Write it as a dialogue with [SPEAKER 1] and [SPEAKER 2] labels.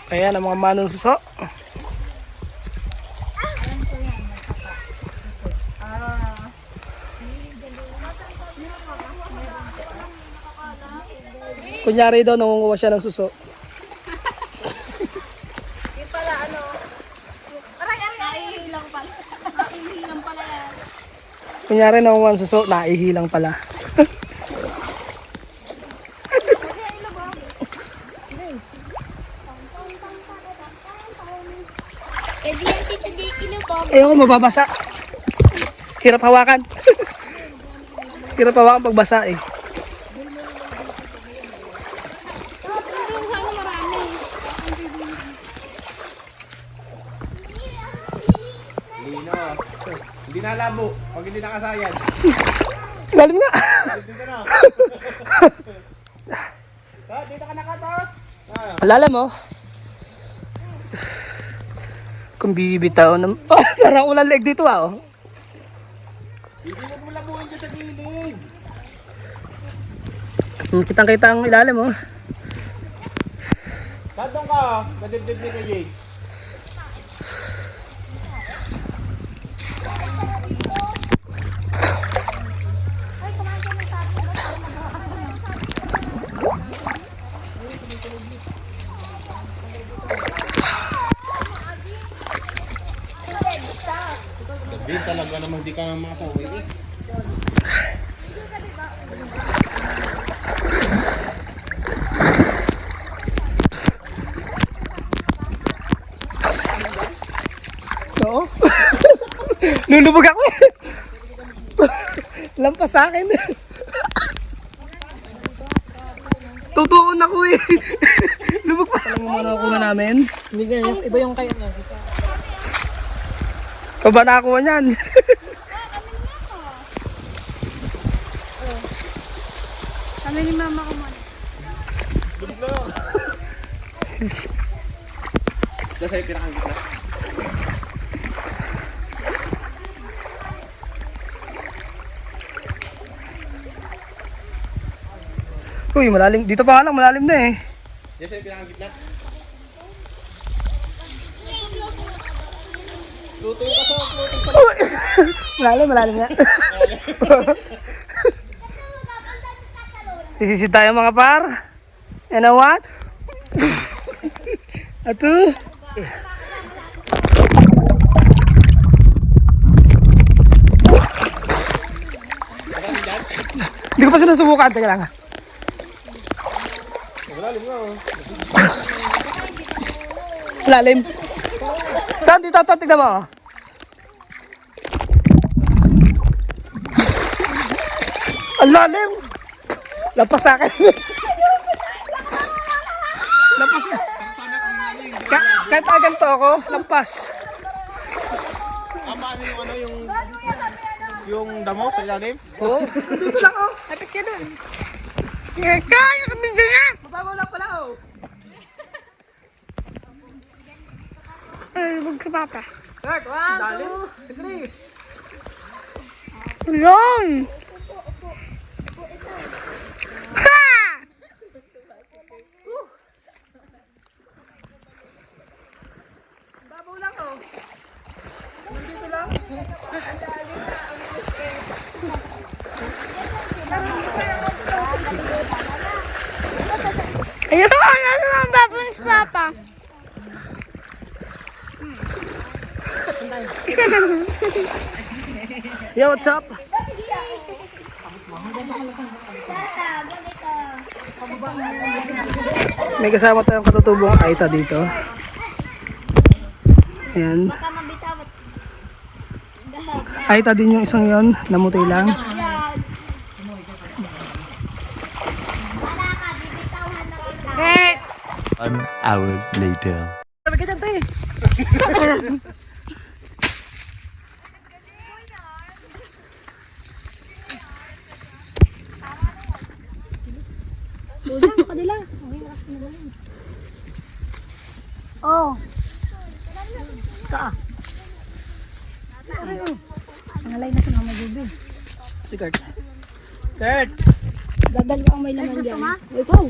[SPEAKER 1] Ayan ang mga manong suso. Kunyari daw nangunguha siya ng suso.
[SPEAKER 2] Di pala ano. Naihilang pala. Naihilang pala yan.
[SPEAKER 1] Kunyari nangunguha ng suso, naihilang pala.
[SPEAKER 2] Eh di yan tito di ilubog.
[SPEAKER 1] Ayoko, mababasa. Hirap hawakan. Hirap hawakan pagbasa eh.
[SPEAKER 2] Nandun sana marami.
[SPEAKER 3] Lino. Hindi na labo. Pag hindi nakasayan.
[SPEAKER 1] Lalim nga.
[SPEAKER 3] Dito na. Dito ka nakato.
[SPEAKER 1] Lalim oh. Kung bibitaw ng... Oh, parang ulan leg dito ah oh.
[SPEAKER 3] Hindi mo labuhin dyan sa gilid.
[SPEAKER 1] Kitang-kita ang ilalim oh.
[SPEAKER 3] Sandong ka. Madibdib ni Kajay. Gabi talaga naman di ka na makauwi eh.
[SPEAKER 1] Oo. Lulubog ako eh. Lampas sa akin. Tutuon ako eh. Lubog pa. Alam mo muna nakuha namin. Hindi ganyan. Iba yung kayo niya. Baba nakakuha niyan.
[SPEAKER 2] Kami ni mama ko muna.
[SPEAKER 3] Dubog na. Diyan sa'yo pinakangkit na.
[SPEAKER 1] Uy, malalim. Dito pa lang, malalim na eh.
[SPEAKER 3] Diyan sa'yo pinakangkit na. Lutoy ka sa lutoy ka.
[SPEAKER 1] Uy! Malalim, malalim nga. Sisisid tayo mga par. And a what? A two. Hindi ko pa sinusubukan. Teka lang.
[SPEAKER 3] Malalim nga oh.
[SPEAKER 1] Lalim. Tan, dito, tignan mo. Ang lalim. Lampas sa akin. Lampas na. Kahit ganito ako, lampas.
[SPEAKER 3] Paano yung ano yung damo sa ilalim?
[SPEAKER 1] Oo. Dito lang oh. Kapit ka dun.
[SPEAKER 2] Kaya kami dyan na.
[SPEAKER 1] Mabago lang pala oh.
[SPEAKER 2] Ay, ilubog ka papa.
[SPEAKER 1] Kurt, 1, 2, 3.
[SPEAKER 2] Long. Ha!
[SPEAKER 1] Babaw lang oh. Nandito lang.
[SPEAKER 2] Ayun, ano naman babang si papa?
[SPEAKER 1] Yo, what's up? May kasama tayong katutubong Aita dito. Ayan. Aita din yung isang yon, namuti lang.
[SPEAKER 2] Eh!
[SPEAKER 4] 1 hour later.
[SPEAKER 1] Sabi ka dyan, tayo.
[SPEAKER 2] Bulan mo kanila. Oh. Ka. Nangalay na si Mama Juby.
[SPEAKER 1] Si Kurt. Kurt!
[SPEAKER 2] Dadal ka ang may laman dyan. Ikaw.